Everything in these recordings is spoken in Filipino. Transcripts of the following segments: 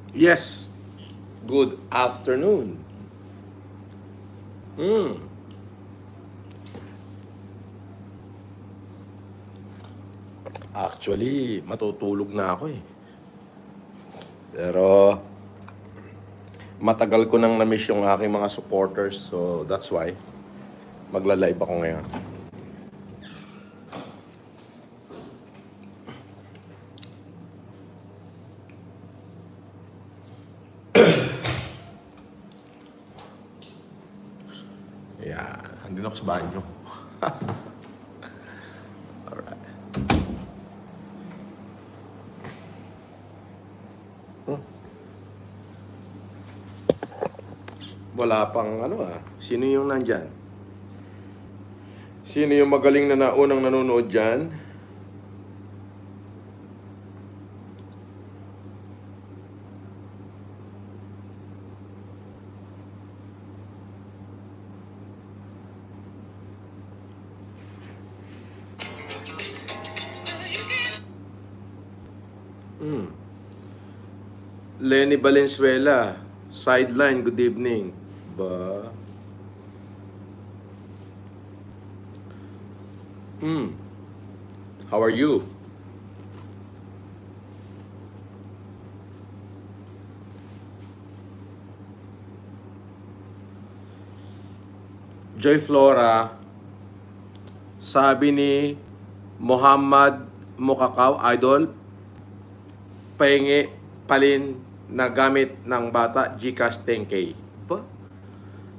Yes, good afternoon. Hmm. Actually, matutulog na ako eh. Pero matagal ko nang na-miss yung aking mga supporters. So that's why magla-live ako ngayon. Yeah, andun ako sa banyo. Alright. Wala pang ano ah. Sino yung nandyan? Sino yung magaling na naunang nanonood dyan? Lenny Valenzuela, sideline, good evening. Ba? How are you? Joy Flora, sabi ni Muhammad Mukakaw, idol, pahingi palin na gamit ng bata, Gcash 10K. Ba?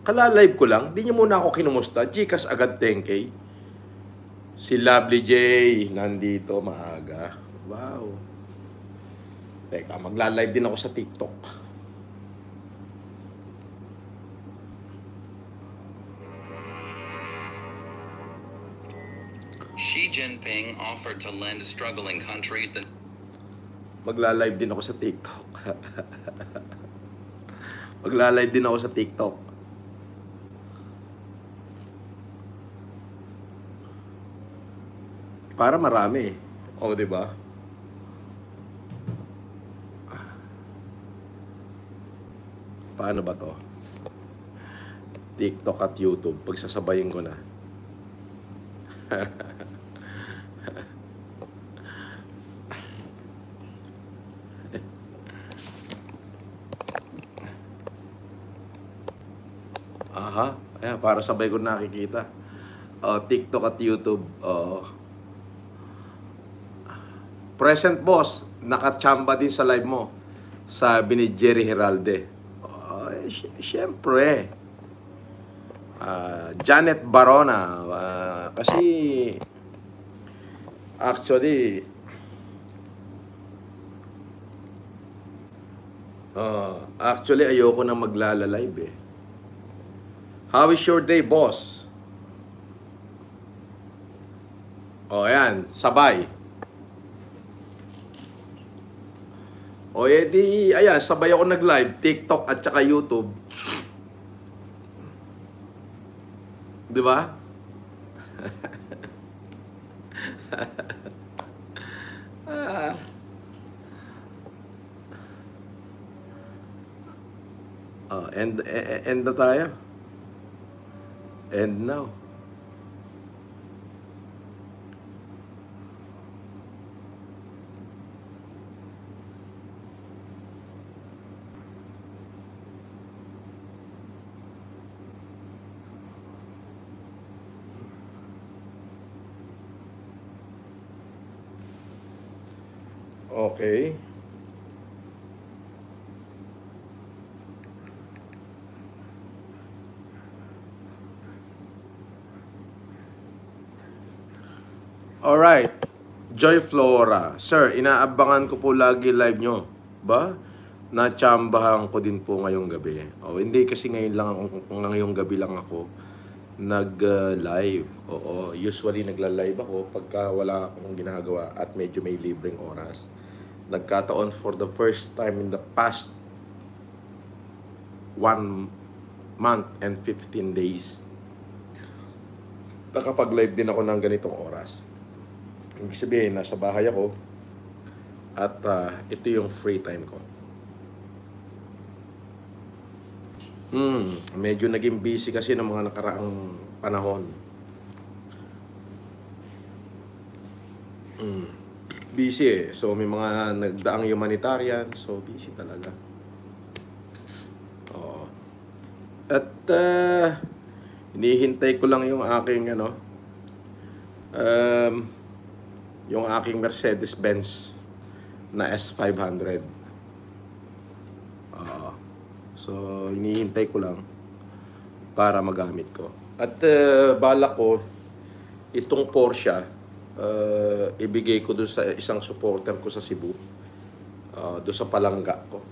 Kala-live ko lang, di niyo muna ako kinumusta, Gcash agad 10K. Si Lovely J, nandito maaga. Wow. Teka, magla-live din ako sa TikTok. Xi Jinping offered to lend struggling countries the Magla-live din ako sa TikTok. Magla-live din ako sa TikTok. Para marami. O, di ba? Paano ba to? TikTok at YouTube. Pagsasabayin ko na. Aha. Ayan, para sabay ko nakikita. TikTok at YouTube. Present boss, nakachamba din sa live mo. Sabi ni Jerry Heralde. Siyempre. Janet Barona. Kasi actually ayoko na maglala-live eh. How is your day, boss? Ayan, sabay. Edi, ayan, sabay ako nag-live, TikTok at saka YouTube. Di ba? End na tayo. End now. Okay. Alright. Joy Flora. Sir, inaabangan ko po lagi live nyo. Ba? Natsambahan ko din po ngayong gabi. Hindi kasi ngayong gabi lang ako nag-live. Oo, usually nagla-live ako pagka wala akong ginagawa at medyo may libreng oras. Nagkataon for the first time in the past 1 month and 15 days. Nakapag-live din ako ng ganitong oras. Ibig sabihin, nasa bahay ako at ito yung free time ko. Medyo naging busy kasi ng mga nakaraang panahon. Busy eh. So may mga nagdaang humanitarian. So busy talaga. Oo. At hinihintay ko lang yung aking yung aking Mercedes-Benz na S500. So hinihintay ko lang para magamit ko. At balak ko itong Porsche ibigay ko doon sa isang supporter ko sa Cebu. Doon sa palangga ko.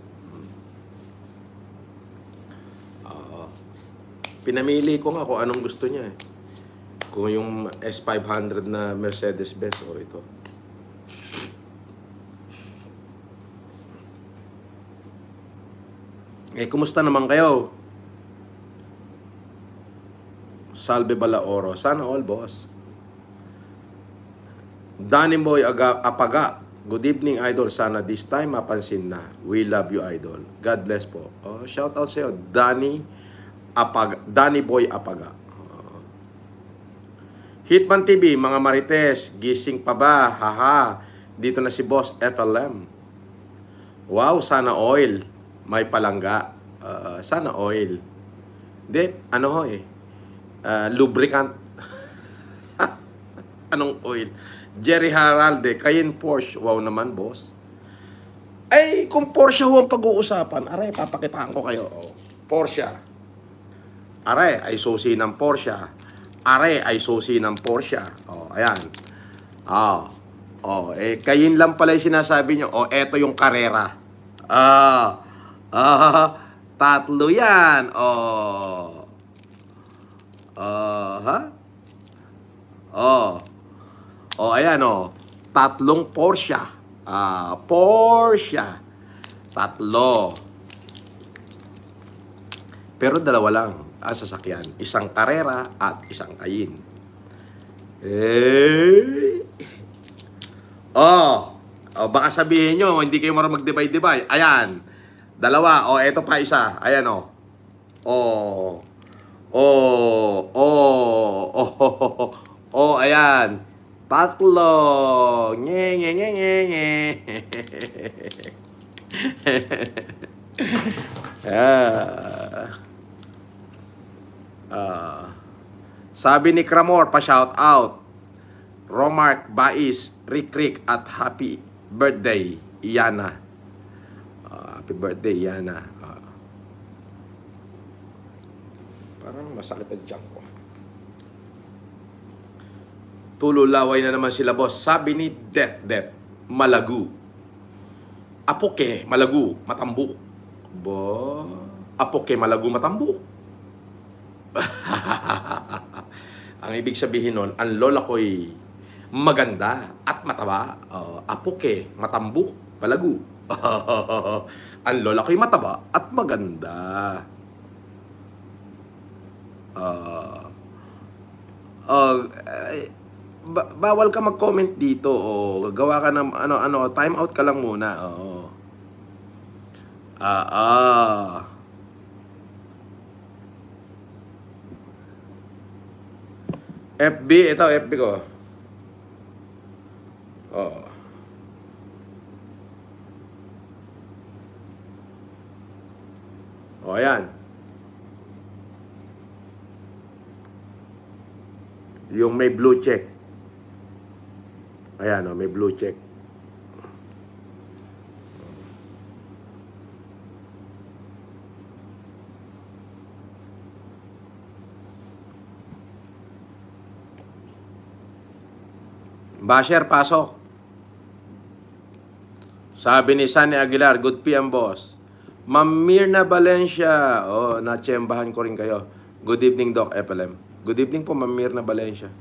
Pinamili ko nga kung anong gusto niya eh. Kung yung S500 na Mercedes-Benz o ito. Kumusta naman kayo? Salve Balaoro. Sana all, boss. Danny Boy Apaga. Good evening, idol. Sana this time mapansin na. We love you, idol. God bless po. Shout out sa'yo, Danny Boy Apaga. Hitman TV, mga Marites, gising pa ba? Haha. Dito na si Boss FLM. Wow, sana oil. May palangga. Sana oil. Hindi, lubricant. Anong oil? Jerry Haralde, Cayenne Porsche. Wow naman, boss. Ay, kung Porsche ho ang pag-uusapan, aray, papakitaan ko kayo. Porsche. Aray, ay susi ng Porsche. Aray, ay susi ng Porsche. Ayan. Cayenne lang pala yung sinasabi nyo. Eto yung Carrera. Tatlo yan. Ayan tatlong Porsche. Porsche. Tatlo. Pero dalawa lang ang sasakyan. Isang Carrera at isang Cayenne. Baka sabihin nyo, hindi kayo marunong mag-divide-divide. Ayan. Dalawa. Eto pa isa. Ayan ayan. Tatlo. Nye. Sabi ni Cramor, pa-shout out. Romark Bais, Rick at happy birthday, Iyana. Happy birthday, Iyana. Parang masakit ang tiyan ko. Tululaway na naman sila, boss. Sabi ni Det, Malagu. Apoke, Malagu, Matambuk. Apoke, Malagu, Matambuk. Ang ibig sabihin nun, ang lola ko'y maganda at mataba. Apoke, Matambuk, Malagu. Ang lola ko'y mataba at maganda. Bawal ka mag-comment dito. Gawa ka ng time out ka lang muna. FB, ito FB ko. Ayan. Yung may blue check. Ayan, may blue check. Basher, pasok. Sabi ni Sunny Aguilar, good PM, boss. Ma'am Mirna Valencia. Natsembahan ko rin kayo. Good evening, Doc FLM. Good evening po, Ma'am Mirna Valencia.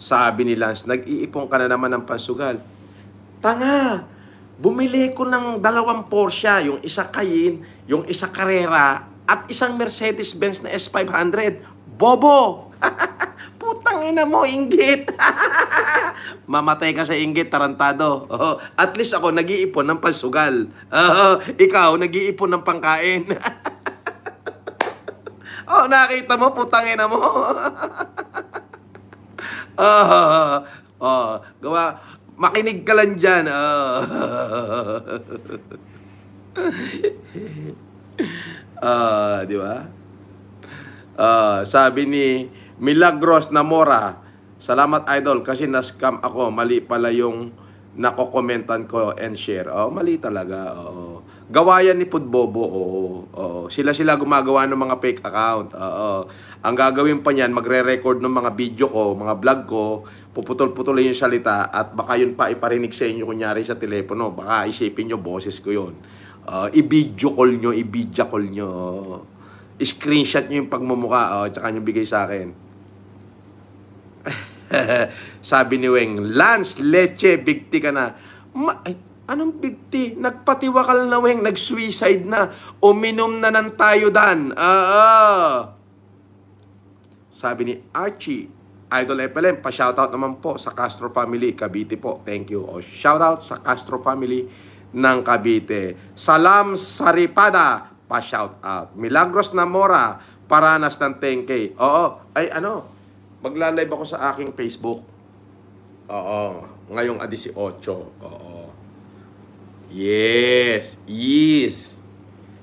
Sabi ni Lance, nag-iipon ka na naman ng pansugal. Tanga! Bumili ko ng 2 Porsche, yung isa Cayenne, yung isa Carrera, at isang Mercedes-Benz na S500. Bobo! Putang ina mo, inggit! Mamatay ka sa inggit, tarantado. At least ako, nag-iipon ng pansugal. Ikaw, nag-iipon ng pangkain. Oh, nakita mo, putangin na mo. Oh, oh, gawa, makinig ka lang dyan. Oh. Di ba? Sabi ni Milagros Namora, salamat idol kasi na-scam ako. Mali pala yung nakokomentan ko and share. Oh, mali talaga. Oo. Gawa yan ni Pudbobo. Oo. Sila gumagawa ng mga fake account. Oo. Ang gagawin pa niyan, magre-record ng mga video ko, mga vlog ko, puputol-putulin yung salita at baka yun pa iparinig sa inyo kunyari sa telepono. Baka isipin nyo, boses ko yun. I-video call nyo. Screenshot nyo yung pagmumukha, tsaka nyo bigay sa akin. Sabi ni Weng, Lance, leche, bigti ka na. Anong bigti? Nagpatiwakal na, Weng, nag-suicide na. Uminom na ng tayo, Dan. Sabi ni Archie, Idol FLM, pa-shoutout naman po sa Castro family, Cavite po. Thank you. Shoutout sa Castro family ng Cavite. Salam Saripada, pa-shoutout. Milagros Namora, paranas ng 10K. Oo, ay magla-live ako sa aking Facebook. Oo, ngayong 18. Oo. Yes.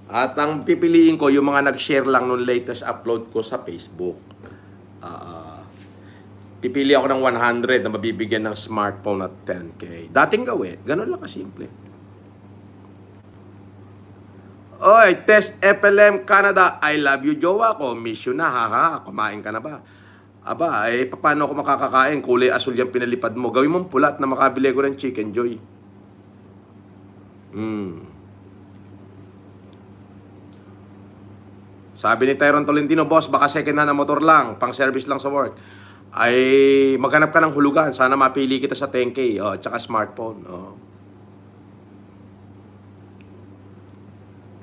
At ang pipiliin ko, yung mga nag-share lang nung latest upload ko sa Facebook. Pipili ako ng 100 na mabibigyan ng smartphone at 10K. Dating gawin, ganun lang kasimple. Oy, Test FLM Canada, I love you, jowa ko. Miss you na, haha. Kumain ka na ba? Aba, paano ako makakakain? Kulay asul yung pinalipad mo. Gawin mong pulat na makabili ko ng Chicken Joy. Sabi ni Tyron Tolentino, boss, baka second hand na motor lang, pang service lang sa work. Ay, maghanap ka ng hulugan. Sana mapili kita sa 10K. Tsaka smartphone.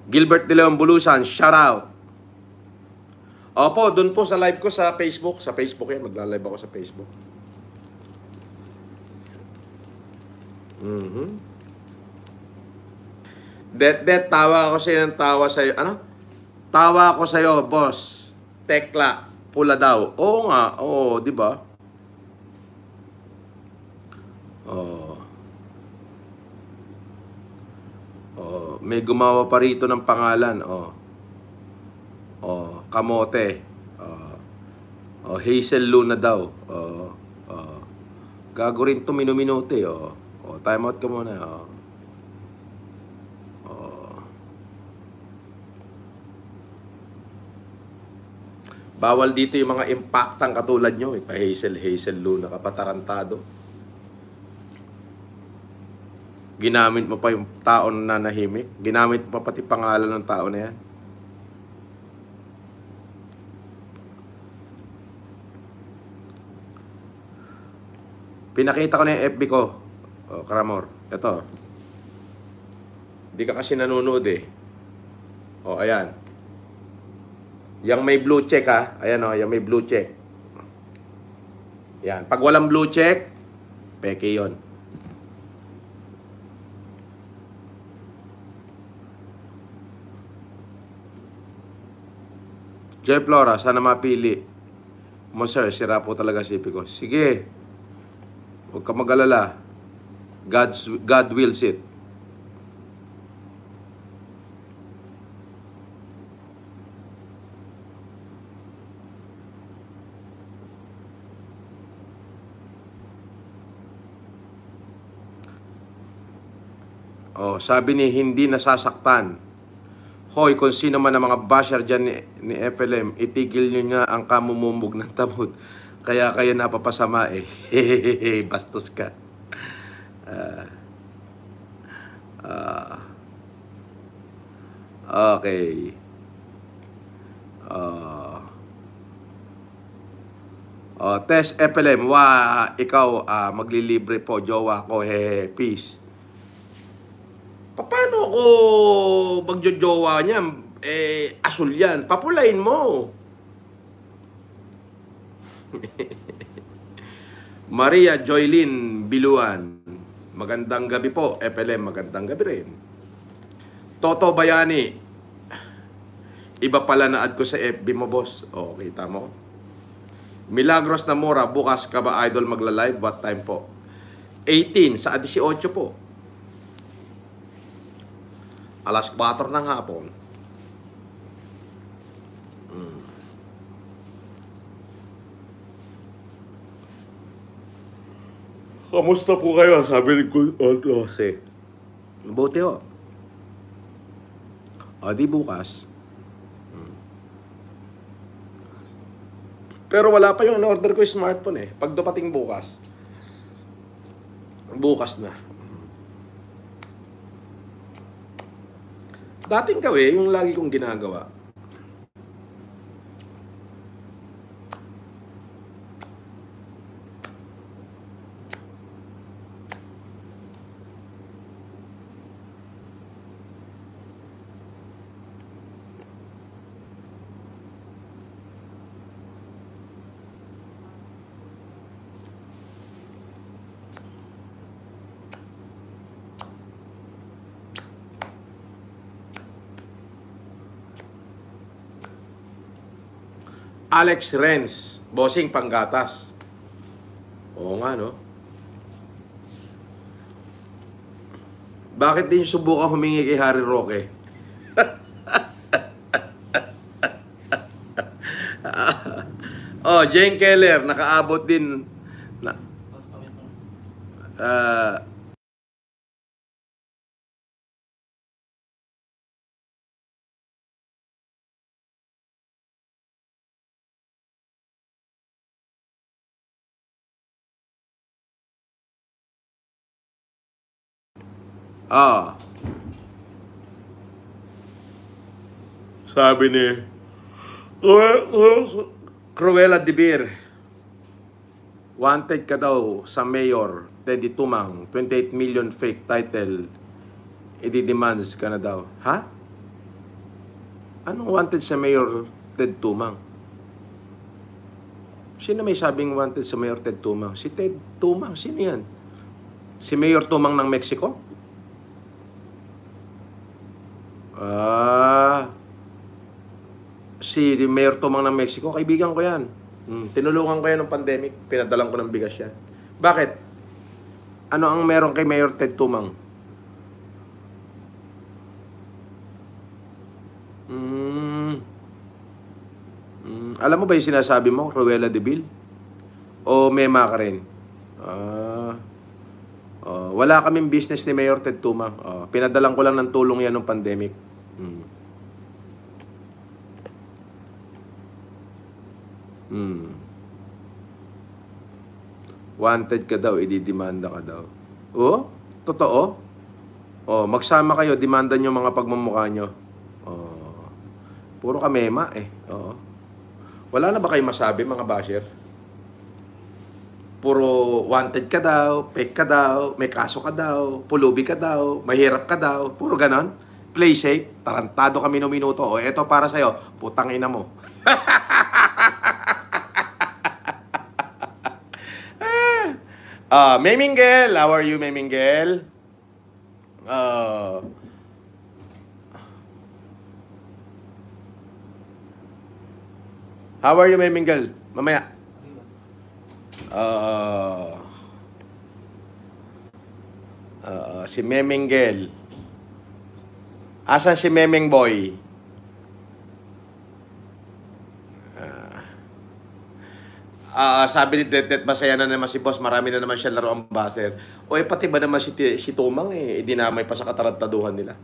Gilbert De Leon Bulusan, shout out. Opo, dun po sa live ko sa Facebook. Sa Facebook yan, magla-live ako sa Facebook. Det, tawa ako sa'yo ng tawa sa'yo. Ano? Tawa ako sa'yo, boss. Tekla, pula daw. Oo nga, oo, di ba? May gumawa pa rito ng pangalan. Kamote. Hazel Luna daw. Gago rin to minuminuti. Time out ka muna. Bawal dito yung mga impactang katulad nyo. Hazel Luna ka, patarantado. Ginamit mo pa yung tao na nanahimik. Ginamit mo pa pati pangalan ng tao na yan. Pinakita ko na yung FB ko. Karamor. Ito. Hindi ka kasi nanonood eh. Ayan. Yang may blue check ha. Ayan yung may blue check. Yan. Pag walang blue check, peke yun. Joy Flora, sana mapili mo, sir. Sira po talaga sipi ko. Sige. Huwag ka mag-alala. God wills it. Sabi ni hindi nasasaktan. Hoy, kung sino man ang mga basher dyan ni FLM, itigil nyo nga ang kamumumog ng tamod. Kaya kayo napapasama eh. Bastos ka. Okay. Test FLM, ikaw maglilibre po, jowa ko, peace. Paano ako magjojowa niyan? Asul yan. Papulain mo. Maria Joylyn Biluan. Magandang gabi po. FLM, magandang gabi rin. Toto Bayani. Iba pala na add ko sa FB mo, boss. O, kita mo. Milagros na mura. Bukas ka ba, idol, magla-live? What time po? 18 sa 18 po. Alas 4 ng hapon. Kamusta po kayo? Sabi ni Kuya Jose. Mabuti ho. O, di bukas. Pero wala pa yung in-order ko yung smartphone eh. Pag dumating bukas. Bukas na. Dating gawin, yung lagi kong ginagawa. Alex Renz, bossing panggatas. Oo nga, no? Bakit din subukan humingi kay Harry Roque? Oh, Jane Keller, nakaabot din. Na, ah, sabi ni Cruella de Vil, wanted ka daw sa mayor, Teddy Tumang, 28 million fake title, i-demands ka na daw. Ha? Anong wanted sa mayor, Ted Tumang? Sino may sabing wanted sa mayor, Ted Tumang? Si Ted Tumang, sino yan? Si Mayor Tumang ng Mexico? Si Mayor Tumang ng Mexico, kaibigan ko yan. Tinulungan ko yan ng pandemic, pinadalang ko ng bigas yan. Bakit? Ano ang meron kay Mayor Ted Tumang? Alam mo ba yung sinasabi mo, Cruella de Vil? O mema ka rin? Wala kaming business ni Mayor Ted Tumang. Pinadalang ko lang ng tulong yan ng pandemic. Wanted ka daw, ididemanda ka daw. Oh, totoo? Oh, magsama kayo, demanda nyo mga pagmumukha nyo. Oh, puro ka mema eh. Oo. Wala na ba kayo masabi mga basher? Puro wanted ka daw, fake ka daw, may kaso ka daw, pulubi ka daw, mahirap ka daw, puro ganon. Play safe, tarantado kami no minuto. O eto para sa'yo, putang ina mo. Memingel, how are you, Memingel? How are you, Memingel? Mamaya. Si Memingel. Asan si Memeng Boy? Sabi ni Det, masaya na naman si boss, marami na naman siya laro ang baser. O pati ba naman si Tumang dinamay pa sa katarantaduhan nila.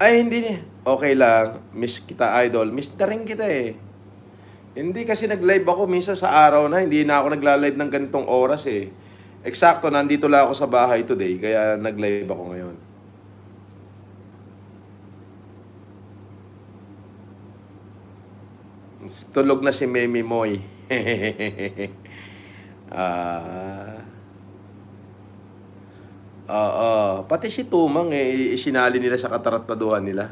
Ay, hindi. Okay lang. Miss kita, idol. Miss na rin kita eh. Hindi kasi nag-live ako minsan sa araw na. Hindi na ako nagla-live ng ganitong oras eh. Eksakto, nandito lang ako sa bahay today. Kaya nag-live ako ngayon. Tulog na si Memi Moy. Pati si Tumang isinali nila sa katarantaduhan nila.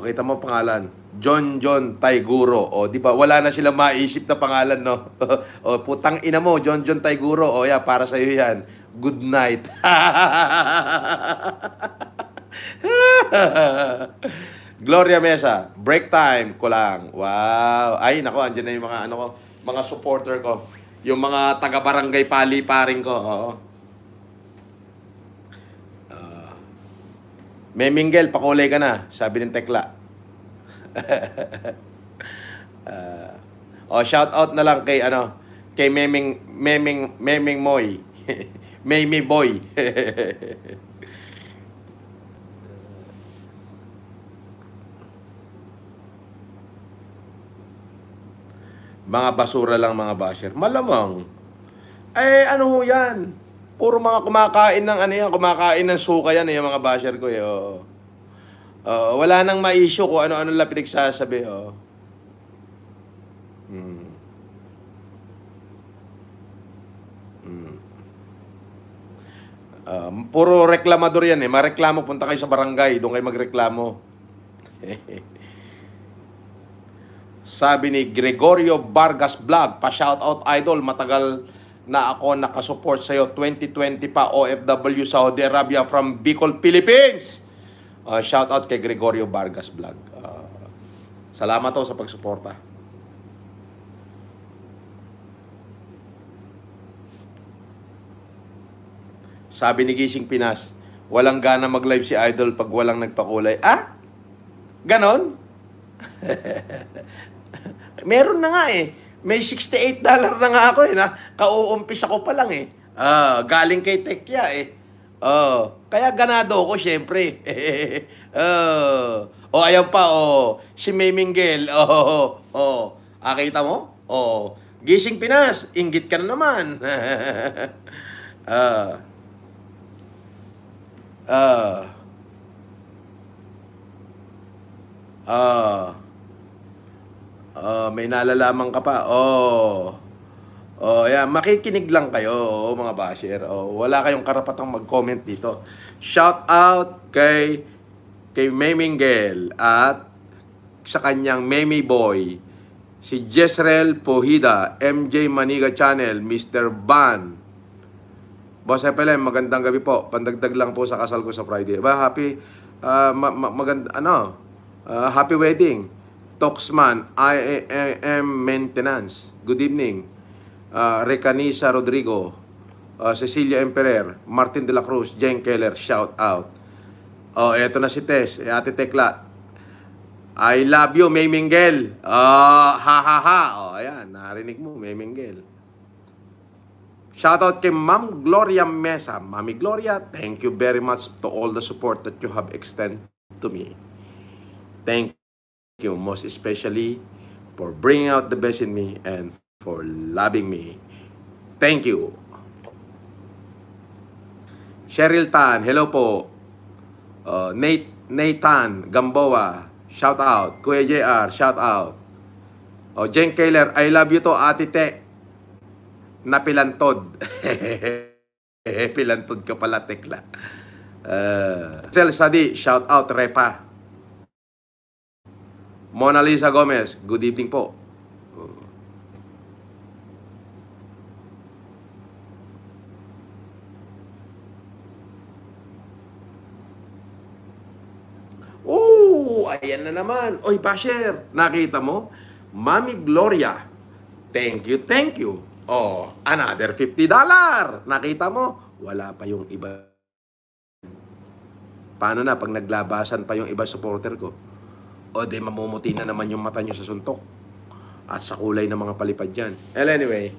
Kita mo pangalan. John Taiguro. Di ba? Wala na silang maisip na pangalan, no? Putang ina mo, John Taiguro. Para sa iyo yan. Good night. Gloria Mesa, break time ko lang. Wow. Ay, nako, andyan na yung mga ano ko, mga supporter ko. Yung mga taga-barangay pali-paring ko. Oo. Memingel, pakulay ka na, sabi ng Tekla. Shout out na lang kay kay Meming Moy. Meme Boy. Mga basura lang mga basher. Malamang. Ano ho yan? Puro mga kumakain ng kumakain ng suka yan yung mga basher ko wala nang ma-issue kung ano-ano lang pinagsasabi Puro reklamador yan Mareklamo, punta kayo sa barangay, doon kayo magreklamo. Sabi ni Gregorio Vargas Vlog, pa-shoutout idol, matagal na ako nakasupport sa'yo, 2020 pa, OFW Saudi Arabia from Bicol, Philippines. Shoutout kay Gregorio Vargas Vlog. Salamat sa pagsuporta. Sabi ni Gising Pinas, walang gana mag-live si idol pag walang nagpakulay. Ganon? Meron na nga May $68 na nga ako Kauumpis ako pa lang galing kay Tekya kaya ganado ako syempre. Ayaw pa si Memingel. Kita mo? Gising Pinas, inggit ka na naman. May nalalaman ka pa. Makikinig lang kayo, mga basher. Wala kayong karapatang mag-comment dito. Shout out kay Memingel at sa kanyang Meme Boy, si Jezreel Pohida, MJ Maniga Channel, Mr. Van. Boss FLM, magandang gabi po. Pandagdag lang po sa kasal ko sa Friday. Happy happy wedding. Toxman, IAM Maintenance. Good evening. Recanisa Rodrigo, Cecilia Emperer, Martin de la Cruz, Jen Keller, shout out. Eto na si Tess, Ate Tekla. I love you, Memingel. Ayan, narinig mo, Memingel. Shout out kay Ma'am Gloria Mesa. Mami Gloria, thank you very much to all the support that you have extended to me. Thank you, most especially for bringing out the best in me and for loving me. Thank you. Cheryl Tan, hello po. Nathan Gamboa, shout out. Kuya JR, shout out. Jen Keller, I love you to Ate Te. Napilantod. Pilantod ka pala, Tekla. Sel Sadi, shout out. Repa. Mona Lisa Gomez, good evening po. Ayan na naman. Oy, Basher, nakita mo? Mami Gloria, thank you, thank you. Another $50. Nakita mo? Wala pa yung iba. Paano na pag naglabasan pa yung iba supporter ko? Di mamumuti na naman yung mata nyo sa suntok at sa kulay ng mga palipad dyan. Anyway,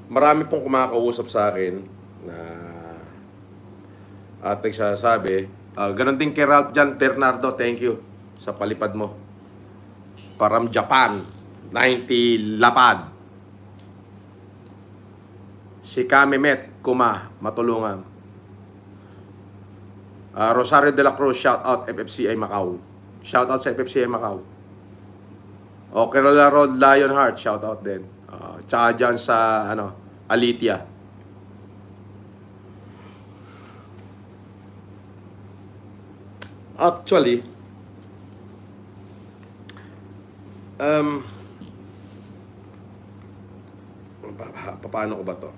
marami pong kumakausap sa akin na at nagsasabi, ganon din kay Ralph Jan Bernardo, thank you sa palipad mo. From Japan, 90 lapad. Si Kamemet Kuma, matulungan. Rosario de la Cruz, shout out FFCI Macau. Shout out sa FFCI Macau. Kerala Road Lionheart, shout out din. Tsaka dyan sa Alitia. Actually, um, paano ko ba to?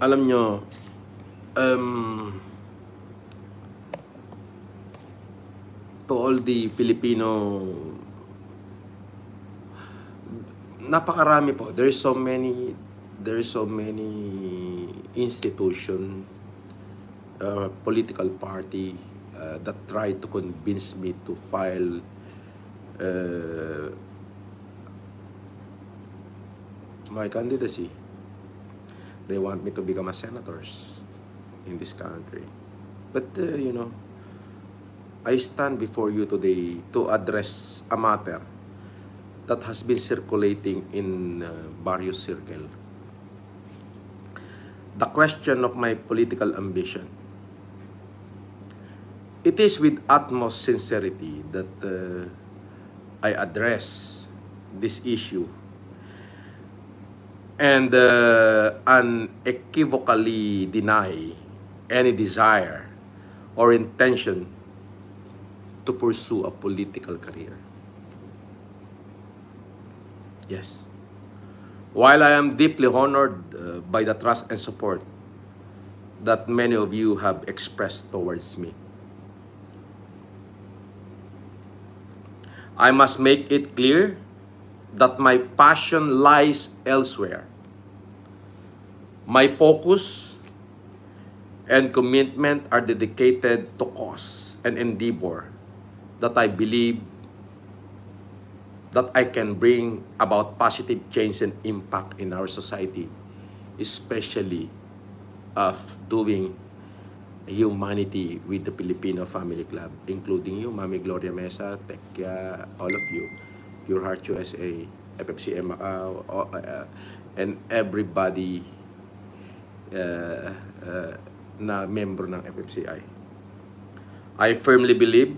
Alam nyo, to all the Filipino, napakarami po. There's so many institution, political party that try to convince me to file my candidacy. They want me to become a senator in this country. But, I stand before you today to address a matter that has been circulating in various circles. The question of my political ambition. It is with utmost sincerity that I address this issue and unequivocally deny any desire or intention to pursue a political career. Yes. While I am deeply honored by the trust and support that many of you have expressed towards me, I must make it clear that my passion lies elsewhere. My focus and commitment are dedicated to cause and endeavor that I believe that I can bring about positive change and impact in our society, especially of doing humanity with the Filipino Family Club, including you, Mami Gloria Mesa, Tekya, all of you, Pure Heart USA, FFCM Macau, and everybody na member ng FFCI. I firmly believe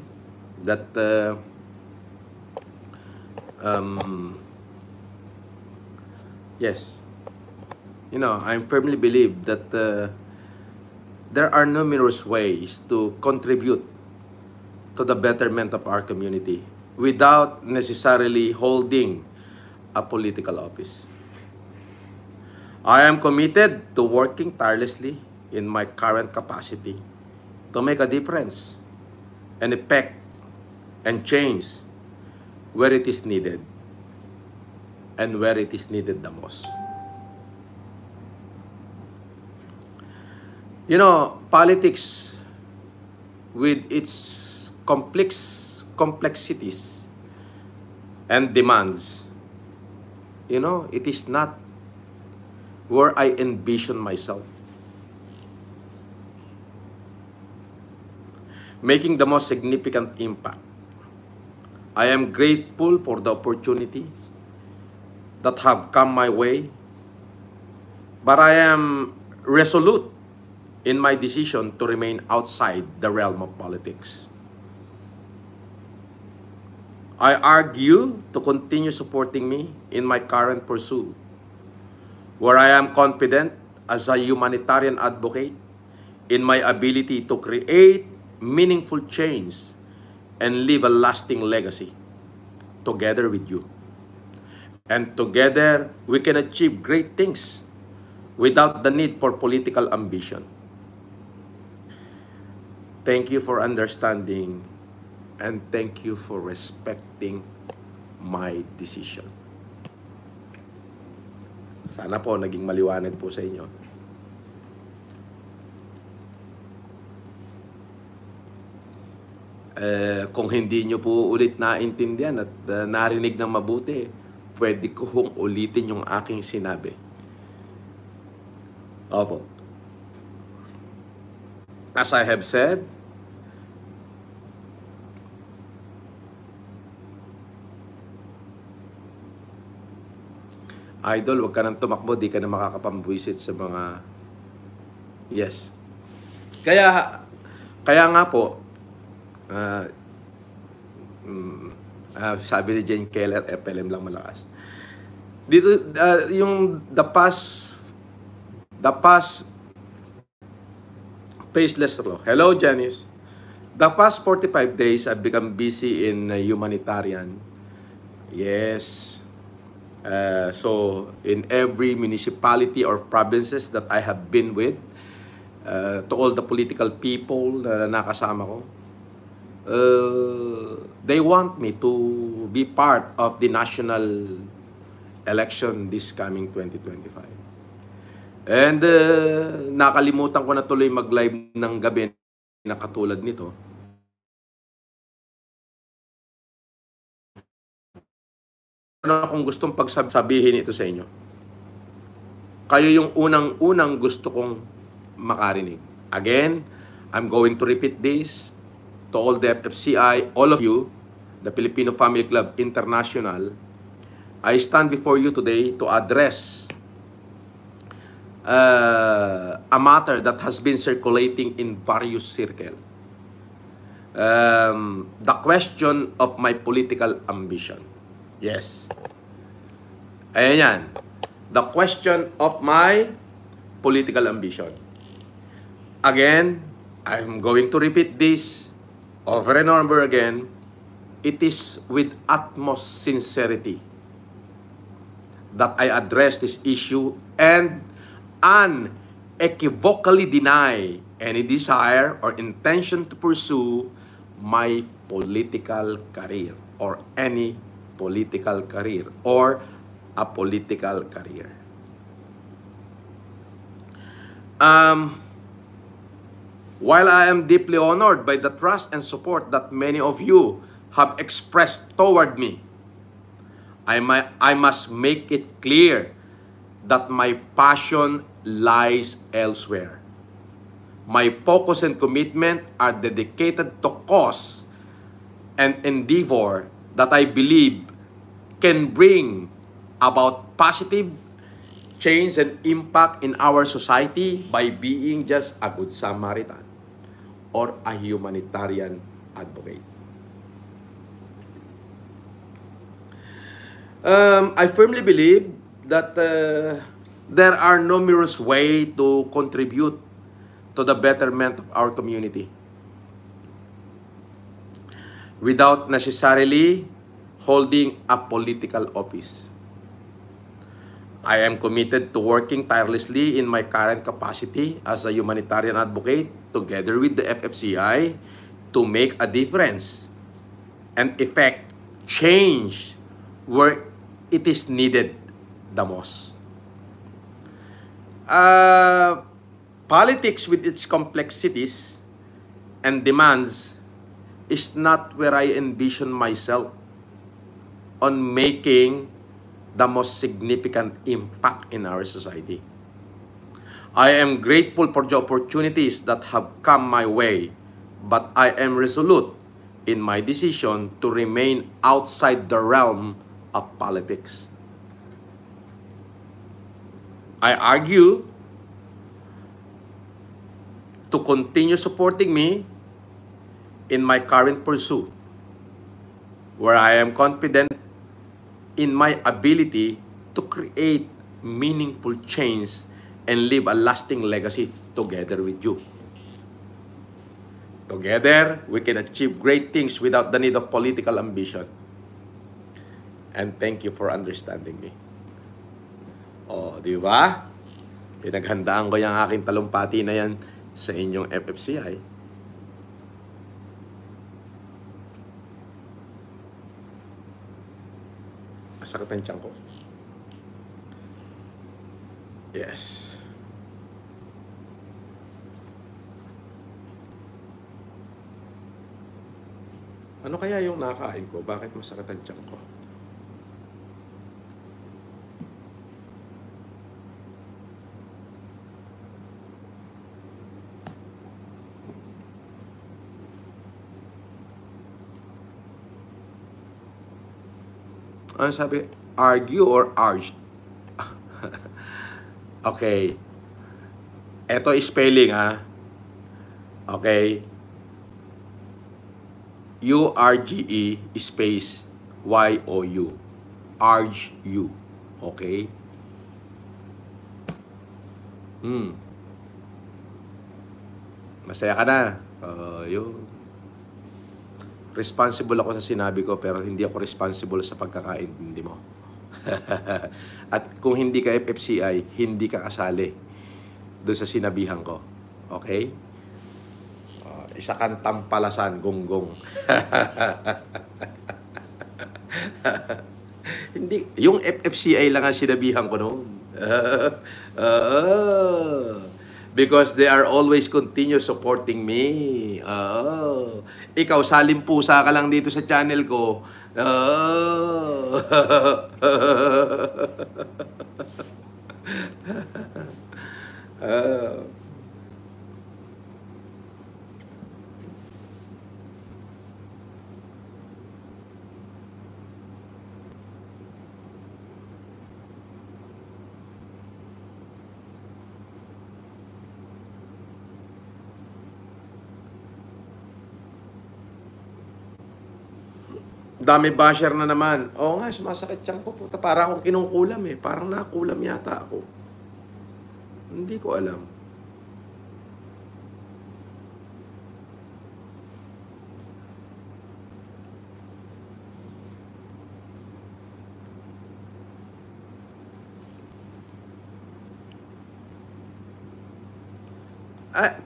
that yes, I firmly believe that there are numerous ways to contribute to the betterment of our community without necessarily holding a political office. I am committed to working tirelessly in my current capacity to make a difference and effect and change where it is needed and where it is needed the most. Politics with its complexities and demands, it is not where I envision myself. Making the most significant impact. I am grateful for the opportunity that have come my way, but I am resolute in my decision to remain outside the realm of politics. I argue to continue supporting me in my current pursuit, where I am confident as a humanitarian advocate in my ability to create meaningful change and leave a lasting legacy together with you. And together, we can achieve great things without the need for political ambition. Thank you for understanding and thank you for respecting my decision. Sana po naging maliwanag po sa inyo. Kung hindi nyo po ulit naintindihan at narinig ng mabuti, pwede kong ulitin yung aking sinabi. Opo. As I have said, Idol, wag ka nang tumakbo, di ka na makakapambwisit sa mga... Yes. Kaya nga po, sabi ni Jane Keller, FLM lang malakas. Dito, yung the past faceless law. Hello, Janice. The past 45 days, I've become busy in humanitarian. Yes. So, in every municipality or provinces that I have been with, to all the political people na nakasama ko, they want me to be part of the national election this coming 2025. And nakalimutan ko na tuloy mag-live ng gabi na katulad nito. Ano akong gustong pagsabihin ito sa inyo? Kayo yung unang-unang gusto kong makarinig. Again, I'm going to repeat this to all the FFCI, all of you, the Filipino Family Club International. I stand before you today to address a matter that has been circulating in various circles. The question of my political ambition. Yes. Ayan yan. The question of my political ambition. Again, I'm going to repeat this over and over again. It is with utmost sincerity that I address this issue and unequivocally deny any desire or intention to pursue my political career or any political career or a political career. While I am deeply honored by the trust and support that many of you have expressed toward me, I must make it clear that my passion lies elsewhere. My focus and commitment are dedicated to cause and endeavor that I believe can bring about positive change and impact in our society by being just a good Samaritan or a humanitarian advocate. I firmly believe that there are numerous ways to contribute to the betterment of our community without necessarily holding a political office. I am committed to working tirelessly in my current capacity as a humanitarian advocate together with the FFCI to make a difference and effect change where it is needed the most. Politics with its complexities and demands is not where I envision myself on making the most significant impact in our society. I am grateful for the opportunities that have come my way, but I am resolute in my decision to remain outside the realm of politics. I argue to continue supporting me in my current pursuit, where I am confident in my ability to create meaningful change and leave a lasting legacy together with you. Together, we can achieve great things without the need of political ambition. And thank you for understanding me. Oh, di ba? Pinaghandaan ko yung aking talumpati na yan sa inyong FFCI. Sakit ang tiyan ko. Yes. Ano kaya yung nakain ko? Bakit masakit ang tiyan ko? Ano sabi? Argue or argue? Okay. Ito spelling, ha. Okay. U-R-G-E space Y-O-U. Argue. Okay? Masaya ka na. Yun. Responsible ako sa sinabi ko, pero hindi ako responsible sa pagkakaintindi mo. At kung hindi ka FFCI, hindi ka kasali doon sa sinabihan ko. Okay? Isa kang tampalasan, gonggong. Hindi, yung FFCI lang ang sinabihan ko noon. Because they are always continue supporting me. Ikaw, salimpusa ka lang dito sa channel ko. Dami basher na naman. Oo nga, sumasakit siyang po. Puta, para akong kinukulam eh. Parang nakulam yata ako. Hindi ko alam.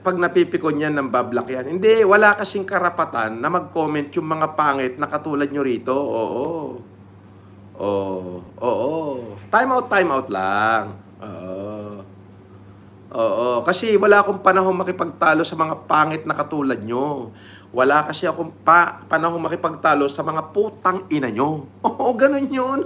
Pag napipikon yan, ng bablock yan. Hindi, wala kasing karapatan na mag-comment yung mga pangit na katulad nyo rito. Oo. Time out lang. Oo. Kasi wala akong panahon makipagtalo sa mga pangit na katulad nyo. Wala kasi akong panahon makipagtalo sa mga putang ina nyo. Oo, ganun yun.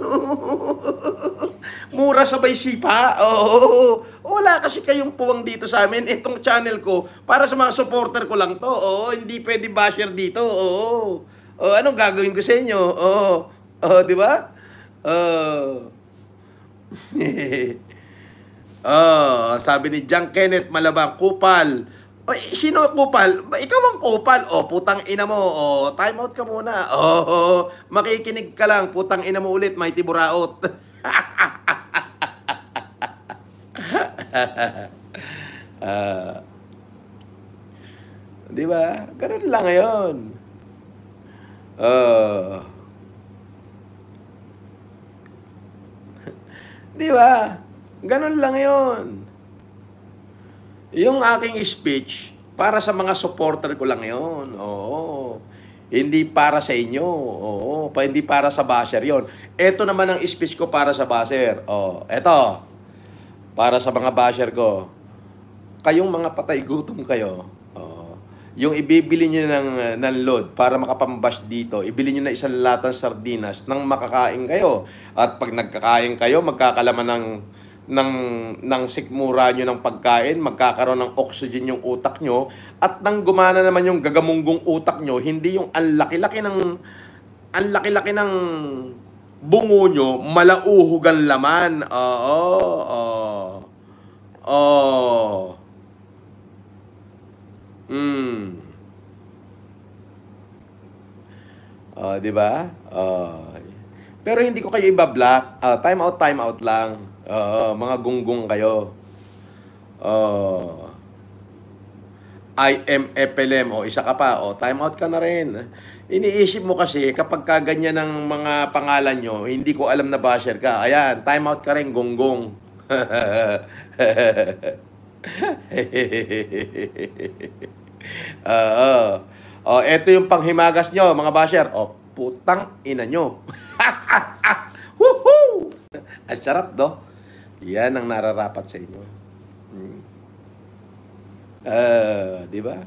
Mura sabay sipa. Oo. Wala kasi kayong puwang dito sa amin. Itong channel ko, para sa mga supporter ko lang to. Oo, hindi pwede basher dito. Oo. Anong gagawin ko sa inyo? Di ba? Sabi ni John Kenneth Malabang, kupal. Oy, sino kupal? Ikaw ang kupal. Putang ina mo. Time out ka muna. Makikinig ka lang. Putang ina mo ulit, Mighty Buraot. Di ba? Ganun lang ngayon. Di ba? Ganun lang yon. Yung aking speech, para sa mga supporter ko lang yon. Oo. Hindi para sa inyo. Oo. Hindi para sa basher yon. Ito naman ang speech ko para sa basher. Ito. Para sa mga basher ko. Kayong mga patay gutom kayo. Yung ibibili nyo ng load para makapambash dito, ibili nyo na isang latang sardinas nang makakain kayo. At pag nagkakain kayo, magkakalaman ng sikmura nyo ng pagkain, magkakaroon ng oxygen yung utak nyo, at nang gumana naman yung gagamunggong utak nyo, hindi yung ang laki-laki ng bungo nyo, malauhog ang laman. Di ba? Pero hindi ko kayo ibablock. Time out lang. Mga gunggong kayo. IMFLM, isa ka pa. Time out ka na rin. Iniisip mo kasi kapag kaganyan ng mga pangalan nyo, hindi ko alam na basher ka. Ayan, time out ka rin, gunggong. Ito yung panghimagas nyo, mga basher. Putang ina nyo. Woohoo! Ang sarap, do? Yan ang nararapat sa inyo. Di ba?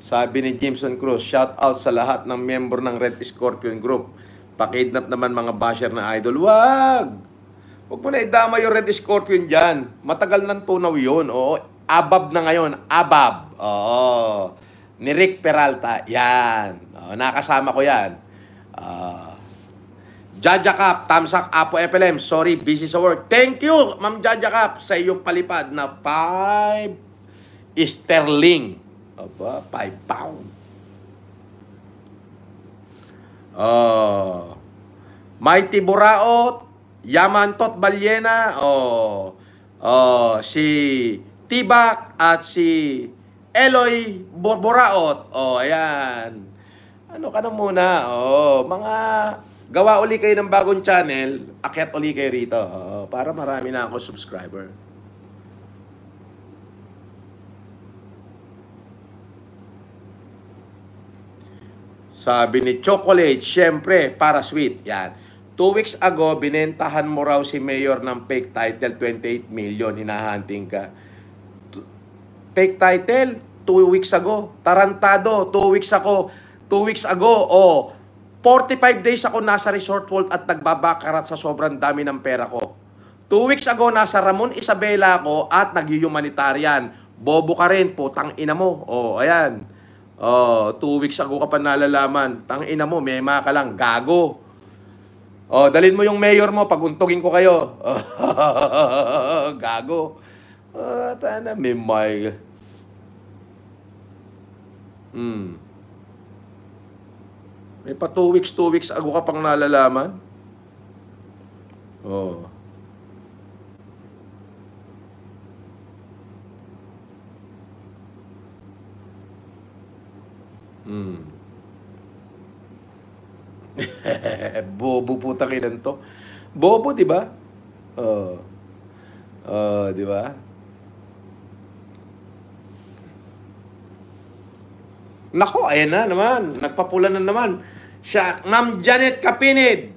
Sabi ni Jameson Cruz, shout out sa lahat ng member ng Red Scorpion Group. Pakidnap naman mga basher na idol. Wag mo na idama yung Red Scorpion dyan. Matagal ng tunaw yun. Abab na ngayon. Abab. Ni Rick Peralta. Yan. Nakasama ko yan. Jaja Cap, Tamsak, Apo FLM. Sorry, busy sa work. Thank you, Ma'am Jaja Cap, sa iyong palipad na 5 sterling. Aba, 5 pound. Mighty Buraot, Yamantot Balyena, si Tibak at si Eloy Buraot. Ayan. Ano ka na muna? Mga gawa uli kayo ng bagong channel, akyat uli kayo rito. Para marami na ako subscriber. Sabi ni Chocolate, syempre, para sweet. Yan. 2 weeks ago, binentahan mo raw si Mayor ng fake title, 28 million, hinahunting ka. Fake title, 2 weeks ago. Tarantado, 2 weeks ago. 2 weeks ago, 45 days ako nasa Resort World at nagbabakarat sa sobrang dami ng pera ko. 2 weeks ago, nasa Ramon Isabela ako at nag-humanitarian. Bobo ka rin, putang ina mo. Ayan. 2 weeks ago ka pa nalalaman. Tang ina mo, mema ka lang, gago. Dalhin mo yung mayor mo, paguntugin ko kayo. Gago. Tana, memay. May pa 2 weeks ago ka pang nalalaman. Bobo putang inan to. Bobo, di ba? Di ba? Nako, ayan na naman. Nagpapula na naman. Siya, Ma'am Janet Kapinid,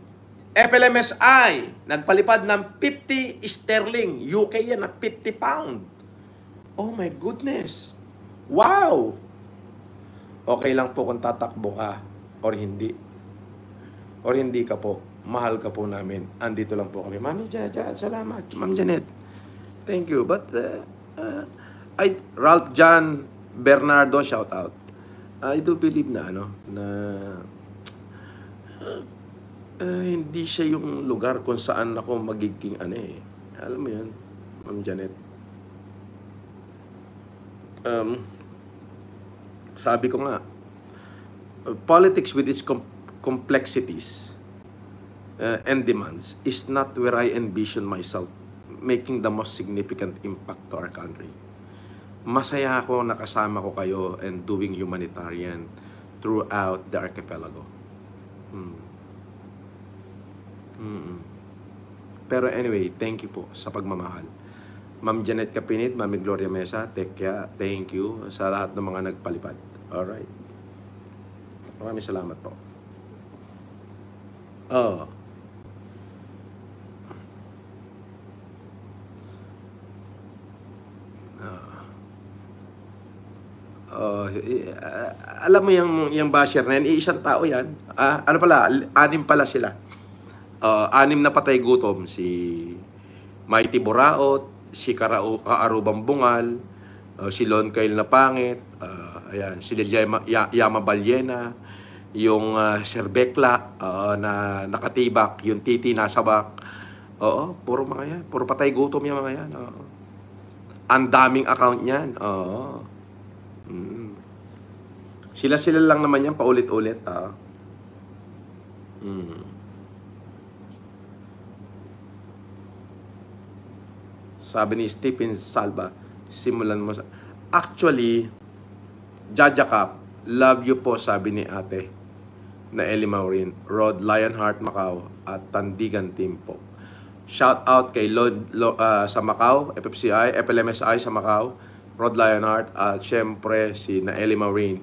FLMSI, nagpalipad ng 50 sterling. UK yan na 50 pound. Oh my goodness. Wow! Okay lang po kung tatakbo ka or hindi. Or hindi ka po. Mahal ka po namin. Andito lang po kami. Ma'am Janet, salamat. Ma'am Janet. Thank you. But, Ralph John Bernardo, shout out. I do believe na, hindi siya yung lugar kung saan ako magiging, alam mo yun, Ma'am Janet. Sabi ko nga, politics with its complexities and demands is not where I envision myself making the most significant impact to our country. Masaya ako nakasama ko kayo and doing humanitarian throughout the archipelago. Pero anyway, thank you po sa pagmamahal. Ma'am Janet Kapinid, Mami Gloria Mesa, thank you sa lahat ng mga nagpalipad. Alright. Maraming salamat po. Alam mo yung basher na yan, isang tao yan. Ano pala, 6 pala sila. 6 na patay gutom. Si Mighty Buraot, si Kaarubang Bungal, si Lon Kyle na pangit, ayan, si Yama Balyena, yung Sir Bekla na nakatibak, yung Titi nasabak. Puro mga yan. Puro patay gutom yung mga yan. Ang daming account niyan. Sila lang naman yan, paulit-ulit. Sabi ni Stephen Salva, simulan mo sa... Actually, Jaja Cap, love you po, sabi ni ate na Ellie Maureen, Rod Lionheart Macau at Tandigan Team po. Shout out kay sa Macau, FFCI, FLMSI sa Macau, Rod Lionheart, at syempre si na Ellie Maureen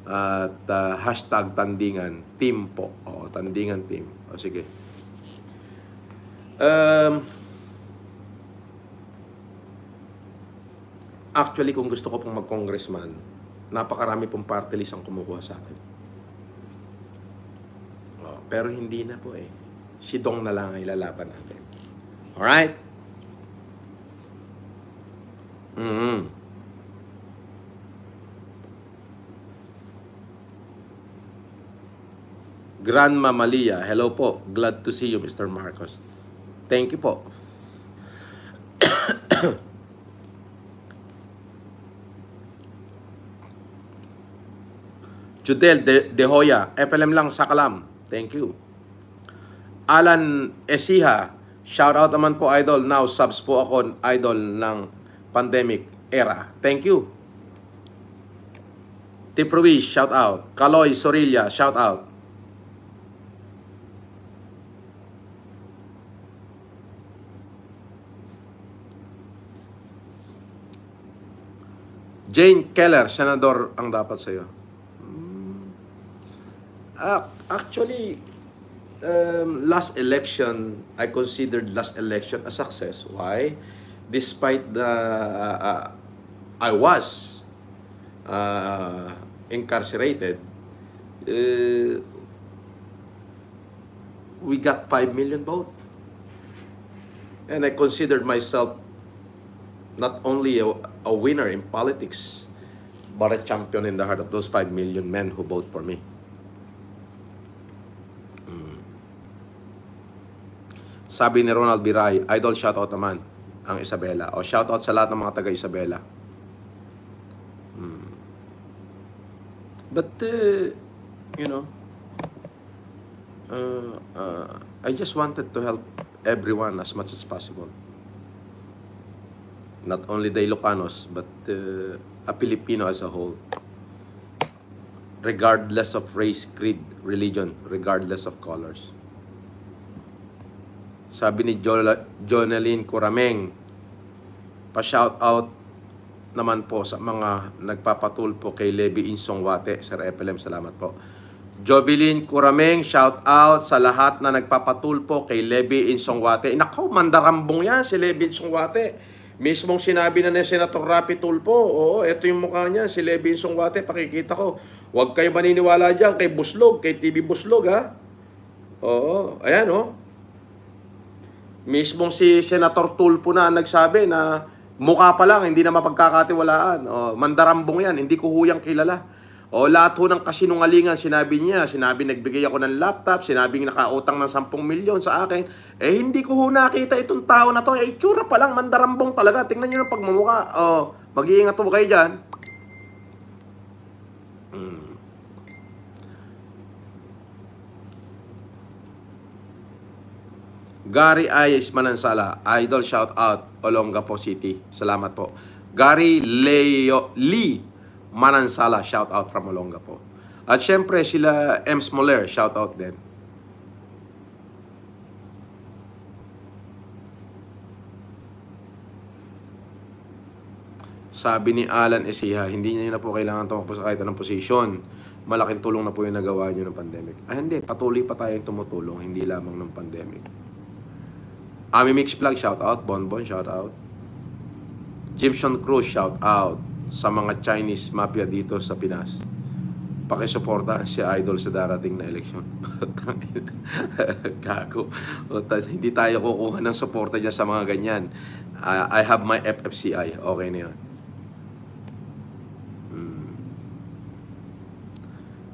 at hashtag Tandingan Team po. Tandingan Team. Sige. Actually, kung gusto ko pong mag-congressman, napakarami pong party list ang kumukuha sa akin. Pero hindi na po eh. Si Dong na lang ang ilalaban natin. Alright? Grandma Malia, hello po. Glad to see you, Mr. Marcos. Thank you po. Judel De Hoya, FLM lang sa Kalam. Thank you. Alan Esiha, shout out naman po idol. Now subs po ako idol ng pandemic era. Thank you. Tip Ruiz, shout out. Kaloy Sorilla, shout out. Jane Keller, senador ang dapat sa'yo. Actually, last election, I considered last election a success. Why? Despite the I was incarcerated, we got 5 million votes. And I considered myself not only a winner in politics, but a champion in the heart of those 5 million men who vote for me. Sabi ni Ronald Biray, idol shoutout naman ang Isabela. O shoutout sa lahat ng mga taga Isabela. But, you know, I just wanted to help everyone as much as possible. Not only the Ilocanos, but a Filipino as a whole. Regardless of race, creed, religion, regardless of colors. Sabi ni Jonalyn Curameng, pa-shout out naman po sa mga nagpapatulpo kay Levi Insongwate. Sir FLM, salamat po. Jovelyn Curameng, shout out sa lahat na nagpapatulpo kay Levi Insongwate. Nako, mandarambong yan si Levi Insongwate. Mismong sinabi na ni Senator Rapi Tulfo, oo, ito yung mukha niya, si Levi Insongwate, pakikita ko. Huwag kayo maniniwala dyan kay Buslog, kay TV Buslog, ha? Oo, ayan, oh. Mismong si Senator Tulfo na nagsabi na mukha pa lang, hindi na mapagkakatiwalaan. O, mandarambong yan, hindi ko huyang kilala. O, lahat ho ng kasinungalingan, sinabi niya, sinabi nagbigay ako ng laptop, sinabing nakautang ng 10 milyon sa akin. Eh, hindi ko ho nakita itong tao na to. Eh, itsura pa lang, mandarambong talaga. Tingnan niyo ng pagmumukha. O, mag-iingat po kayo dyan. Gary Ayes Manansala, idol shout out, Olongapo City. Salamat po. Gary Lee Manansala, shout out from Olongapo. At syempre sila M. Smoller, shout out din. Sabi ni Alan Esiha, hindi niya na po kailangan tumakbo sa kahit anong posisyon. Malaking tulong na po yung nagawa niyo ng pandemic. Ay hindi, patuloy pa tayong tumutulong, hindi lamang ng pandemic. Ami Mix Vlog, shout out. Bonbon, shout out. Jimson Cruz, shout out sa mga Chinese mafia dito sa Pinas. Pakisuportahan si idol sa darating na eleksyon. Gago. Hindi tayo kukuha ng suporta dyan sa mga ganyan. I have my FFCI. Okay na yun.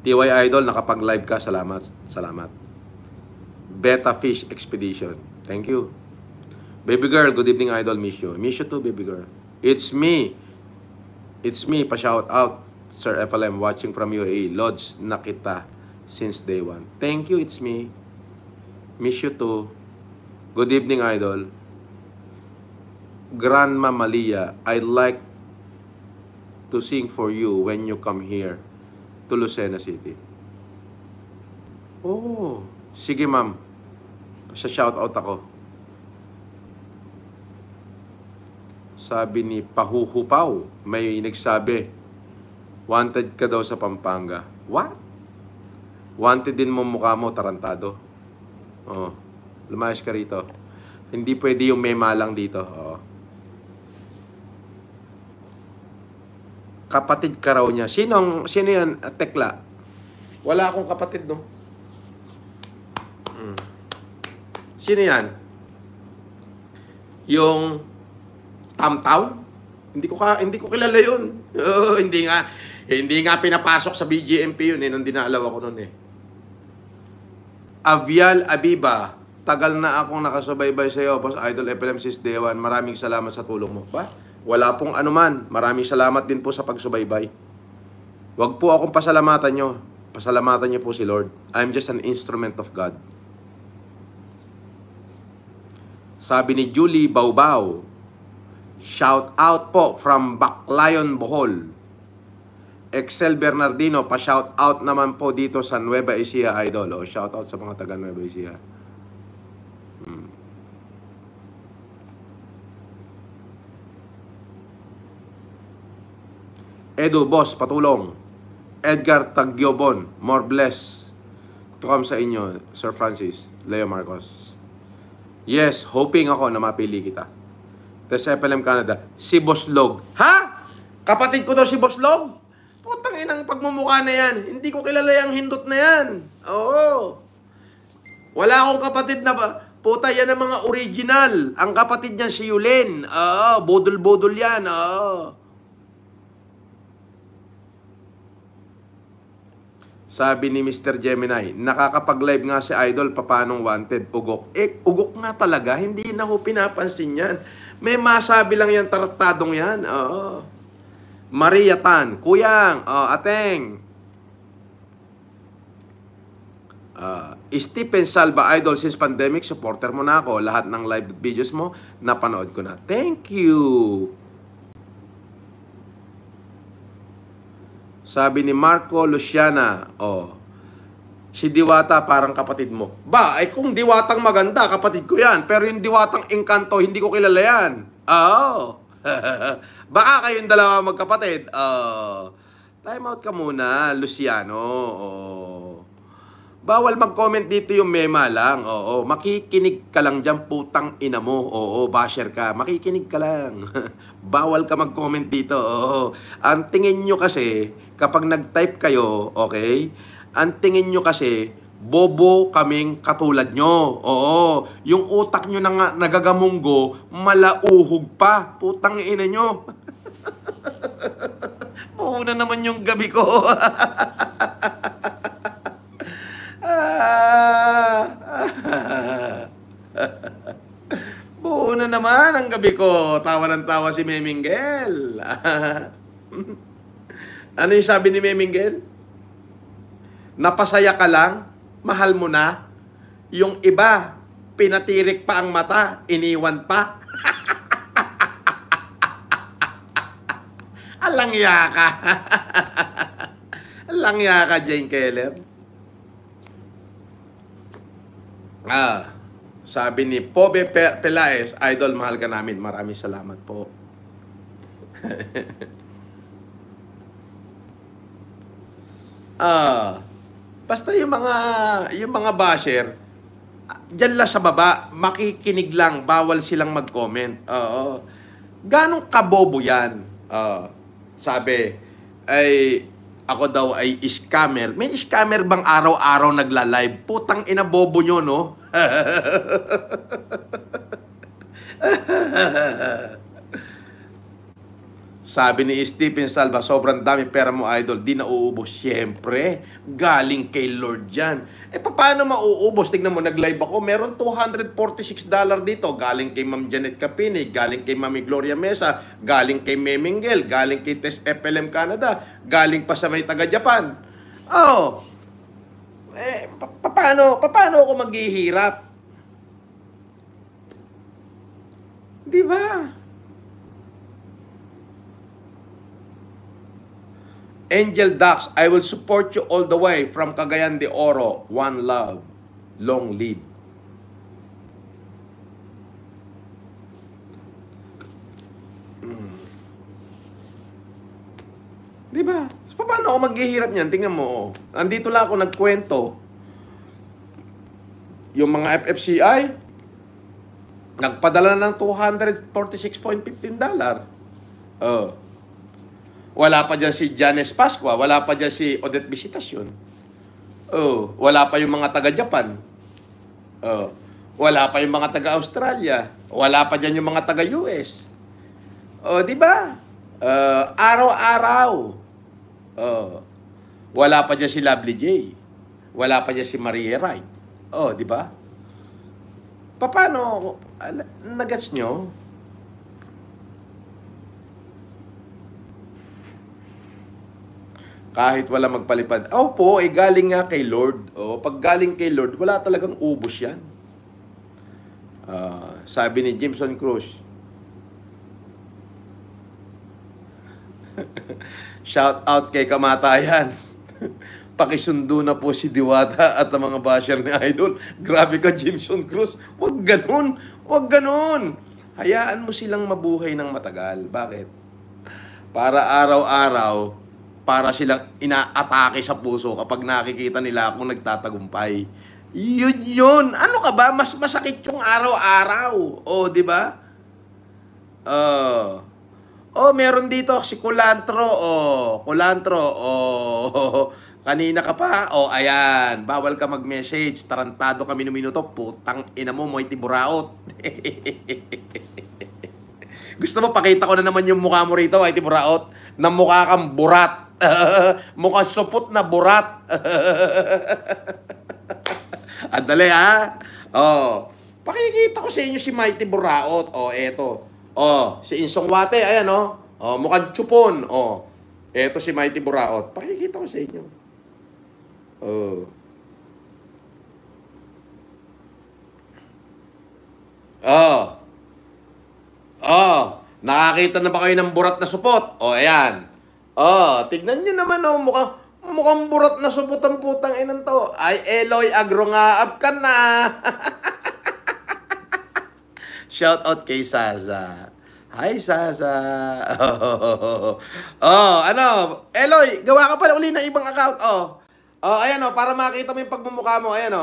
TY Idol, nakapag-live ka. Salamat. Salamat. Beta Fish Expedition. Thank you. Baby girl, good evening idol, miss you. Miss you too, baby girl. It's me. It's me, pa-shout out, Sir FLM, watching from UAE. Lodge na kita since day one. Thank you, it's me. Miss you too. Good evening idol. Grandma Malia, I'd like to sing for you when you come here to Lucena City. Oh, sige ma'am. Sa-shout out ako. Sabi ni Pahuhupaw, may nagsabi, wanted ka daw sa Pampanga. What? Wanted din mo mukha mo, tarantado. Oh, lumayas ka rito. Hindi pwede yung mema lang dito. Oh. Kapatid ka raw niya. Sino yan? Tekla. Wala akong kapatid, no? Sino yan? Yung Tamtaw? Hindi ko kilala yun. Hindi nga pinapasok sa BGMP yun nung dinalaw ako noon Avial Abiba, tagal na akong nakasubaybay sa iyo, Boss Idol FLM since day one. Maraming salamat sa tulong mo. Ba? Wala pong anuman. Maraming salamat din po sa pagsubaybay. Huwag po akong pasalamatan nyo. Pasalamatan nyo po si Lord. I'm just an instrument of God. Sabi ni Julie Baubao, shout out po from Baclayon, Bohol. Excel Bernardino, pa-shout out naman po dito sa Nueva Ecija, Idol. O, shout out sa mga taga Nueva Ecija. Edu, boss, patulong. Edgar Tagyobon, more bless to come sa inyo, Sir Francis, Leo Marcos. Yes, hoping ako na mapili kita. Tess FLM Canada, si Boss Log. Ha? Kapatid ko daw si Boss Log? Putang inang pagmumukha na yan. Hindi ko kilala yung hindot na yan. Oo. Wala akong kapatid na ba? Puta, yan ang mga original. Ang kapatid niya si Yulen. Oo, bodol-bodol yan. Oo. Sabi ni Mr. Gemini, nakakapag-live nga si Idol, papanong wanted, ugok. Ugok nga talaga, hindi na ho pinapansin yan. May masabi lang yan, taratadong yan. Oo. Maria Tan, Kuyang, Ateng. Stephen Salva, Idol, since pandemic, supporter mo na ako. Lahat ng live videos mo, napanood ko na. Thank you. Sabi ni Marco Luciana, si Diwata parang kapatid mo. Ba, ay kung Diwatang maganda, kapatid ko yan. Pero yung Diwatang Engkanto, hindi ko kilala yan. Oo. Baka kayong dalawa magkapatid. Time out ka muna, Luciano. Bawal mag-comment dito yung mema lang. Oo, makikinig ka lang dyan, putang ina mo. Oo, basher ka. Makikinig ka lang. Bawal ka mag-comment dito. Oo. Ang tingin nyo kasi, kapag nag-type kayo, okay? Ang tingin nyo kasi, bobo kaming katulad nyo. Oo. Yung utak nyo na nagagamunggo, malauhog pa. Putang ina nyo. Una naman yung gabi ko. Buo na naman ang gabi ko. Tawa ng tawa si Memingel. Ano yung sabi ni Memingel? Napasaya ka lang, mahal mo na. Yung iba, pinatirik pa ang mata, iniwan pa. Alangya ka. Alangya ka, Jane Keller. Sabi ni Pobe Pelaez, Idol, mahal ka namin. Maraming salamat po. Basta yung mga basher, dyan lang sa baba, makikinig lang, bawal silang mag-comment. Ganong kabobo yan? Sabi, ay, ako daw ay scammer. May scammer bang araw-araw nagla-live? Putang ina, bobo nyo, no? Sabi ni Stephen Salva, sobrang dami pera mo, Idol. Di na uubos. Siyempre, galing kay Lord yan. Paano mauubos? Tignan mo, nag-live ako. Meron $246 dito. Galing kay Ma'am Janet Capinig, galing kay Mami Gloria Mesa, galing kay Memingel, galing kay Tess FLM Canada, galing pa sa may taga-Japan. Paano ako maghihirap? Di ba? Angel Dax, I will support you all the way from Cagayan de Oro. One love. Long live. Di ba? Paano ako maghihirap niyan? Tingnan mo. Andito lang ako nagkwento. Yung mga FFCI, nagpadala ng $246.15. Wala pa dyan si Janes Pascua, wala pa dyan si Odette Visitacion. Wala pa yung mga taga-Japan. Wala pa yung mga taga-Australia. Wala pa dyan yung mga taga-US. Di ba? Araw-araw. Wala pa dyan si Lovely J. Wala pa dyan si Maria Wright. Oh, di ba? Paano, nagets nyo? Kahit wala magpalipad. Opo, galing nga kay Lord. Pag galing kay Lord, wala talagang ubos yan. Sabi ni Jimson Cruz, shout out kay Kamatayan. Pakisundo na po si Diwata at ang mga basher ni Idol. Grabe ka, Jimson Cruz. Huwag ganun. Huwag ganun. Hayaan mo silang mabuhay ng matagal. Bakit? Para araw-araw, para silang inaatake sa puso kapag nakikita nila akong nagtatagumpay. Yun. Ano ka ba? Mas masakit yung araw-araw. Di ba? Meron dito si Kulantro. Kulantro. Kanina ka pa. Ayan. Bawal ka mag-message. Tarantado ka minuto. Putang ina mo, Moity Buraot. Gusto mo, pakita ko na naman yung mukha mo rito, Moity Buraot. Na mukha kang burat. Mukha supot na burat. Andali ha. Pakikita ko sa inyo si Mighty Buraot. Eto. Si Insong Wate, ayan mukhang chupon. Eto si Mighty Buraot. Pakikita ko sa inyo. Nakakita na ba kayo ng burat na supot? Ayan. Tignan nyo naman, mukhang burat na supot ang putang inang to. Ay, Eloy, agro nga up ka na. Shout out kay Saza. Hi, Saza. Eloy, gawa ka pa uli na ibang account. Ayan para makita mo yung pagmumukha mo. Ayan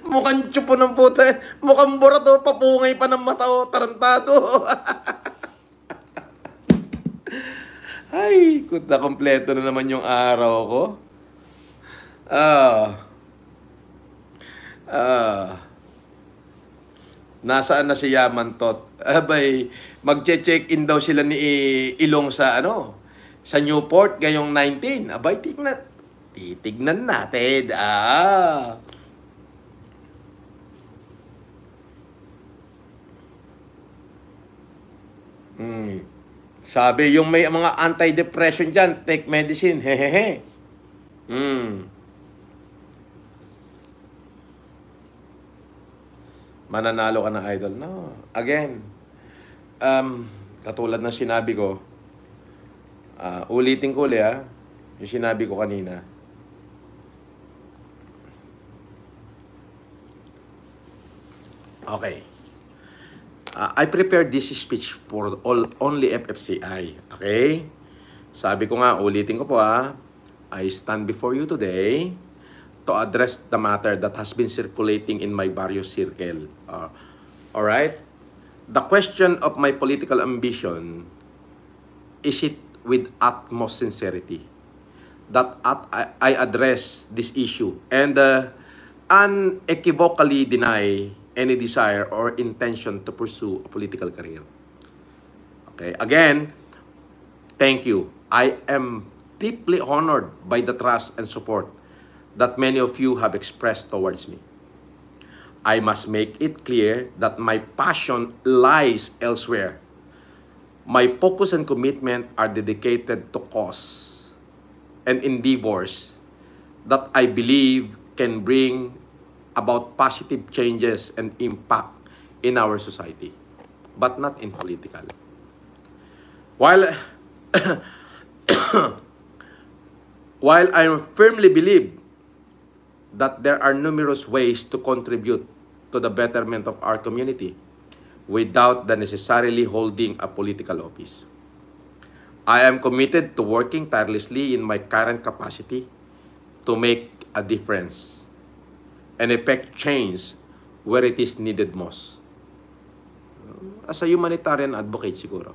Mukhang tsupo ng puta. Mukhang burat papungay pa ng mata tarantado. Ay, kuta, kompleto na naman yung araw ko. Nasaan na si Yaman Tot? Abay, magche-check-in daw sila ni Ilong sa sa Newport ngayong 19. Abay, titignan natin. Sabi, yung may mga anti-depression dyan, take medicine. Hehehe. Mananalo ka na, Idol. No. Again, katulad ng sinabi ko, ulitin ko ulit, yung sinabi ko kanina. Okay. I prepared this speech for only FFCI. Okay? Sabi ko nga, ulitin ko po I stand before you today to address the matter that has been circulating in my various circle. Alright? The question of my political ambition, is it with utmost sincerity that I address this issue and unequivocally deny any desire or intention to pursue a political career. Okay, again, thank you. I am deeply honored by the trust and support that many of you have expressed towards me. I must make it clear that my passion lies elsewhere. My focus and commitment are dedicated to cause and endeavors that I believe can bring about positive changes and impact in our society, but not in political. While I firmly believe that there are numerous ways to contribute to the betterment of our community without the necessarily holding a political office, I am committed to working tirelessly in my current capacity to make a difference and effect change where it is needed most. As a humanitarian advocate siguro.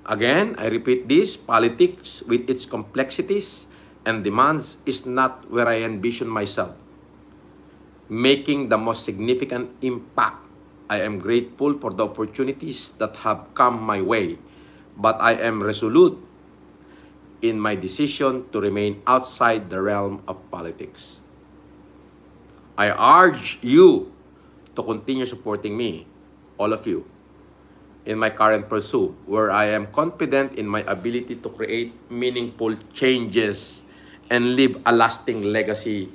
Again, I repeat this, politics with its complexities and demands is not where I envision myself making the most significant impact. I am grateful for the opportunities that have come my way, but I am resolute in my decision to remain outside the realm of politics. I urge you to continue supporting me, all of you, in my current pursuit, where I am confident in my ability to create meaningful changes and leave a lasting legacy,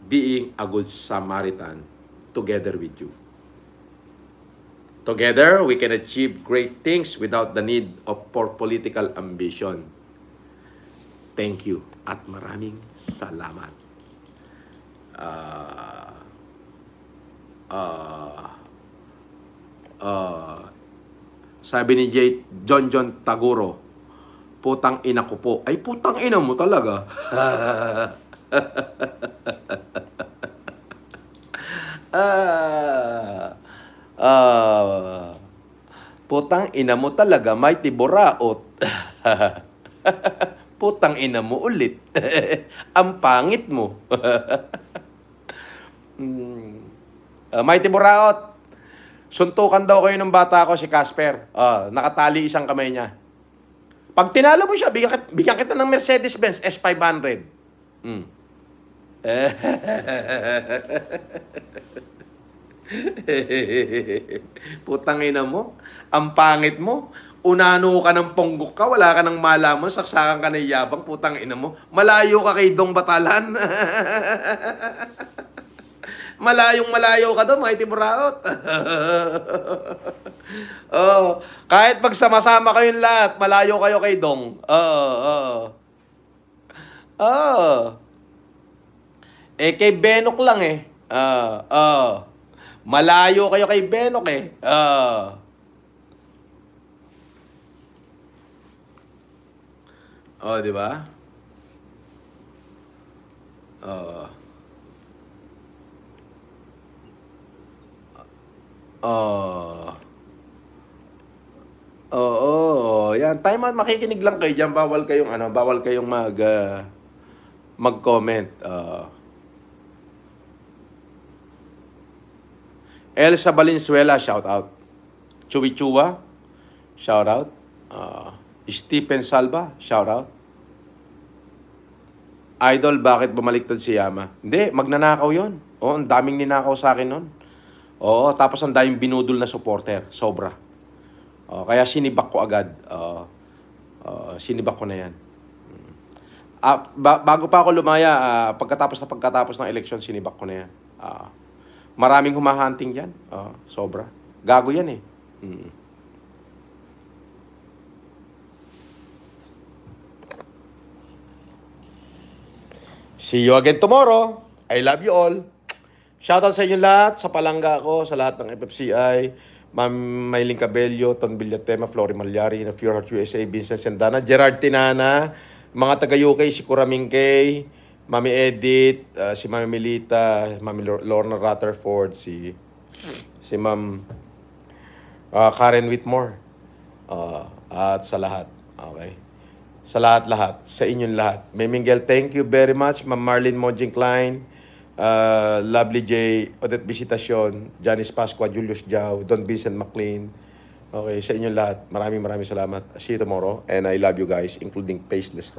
being a good Samaritan together with you. Together, we can achieve great things without the need for political ambition. Thank you at maraming salamat. Sabi ni John Taguro, putang ina ko po. Ay, putang ina mo talaga. Putang ina mo talaga, Mighty Boraot. Putang ina mo ulit. Ang pangit mo. Mighty Boraot, suntukan daw kayo ng bata ko, si Casper. Nakatali isang kamay niya. Pag tinalo mo siya, bigyan kita ng Mercedes-Benz S500. Putang ina mo, ang pangit mo. Unano ka ng ponggok ka, wala ka ng malaman, saksakan ka ng yabang, putang ina mo. Malayo ka kay Dong Batalan. Malayo ka doon, Mighty Boraot. Kahit pagsama-sama kayong lahat, malayo kayo kay Dong. Kay Benok lang eh. Malayo kayo kay Benok eh. Di ba? Yan. Tayo makikinig lang kayo diyan, bawal kayong mag-comment. Elsa Valenzuela, shout out. Chuy Chua, shout out. Stephen Salva, shout out. Idol, bakit bumaliktad si Yama? Hindi, magnanakaw yon. Ang daming ninakaw sa akin nun. Tapos ang daming binudol na supporter. Sobra. Kaya sinibak ko agad. Sinibak ko na yan. Bago pa ako lumaya, pagkatapos ng eleksyon, sinibak ko na yan. Maraming humahunting dyan. Sobra. Gago yan eh. See you again tomorrow. I love you all. Shoutout sa inyo lahat, sa palangga ko, sa lahat ng FFCI, Ma'am Maylin Cabello, Ton Villatema, Flory Malyari, na Pure Heart USA, Vincent Sendana, Gerard Tinana, mga taga-UK, si Kuraming Kay, Mami Edith, si Mami Melita, Mami Lorna Rutherford, si Ma'am Karen Whitmore, at sa lahat. Okay. Sa lahat, sa inyong lahat. May Miguel, thank you very much. Ma'am Marlene Monjing Klein, Lovely J, Odette Visitacion, Janice Pasqua, Julius Jao, Don Vincent McLean. Okay, sa inyong lahat, maraming salamat. See you tomorrow, and I love you guys, including Faceless Rock.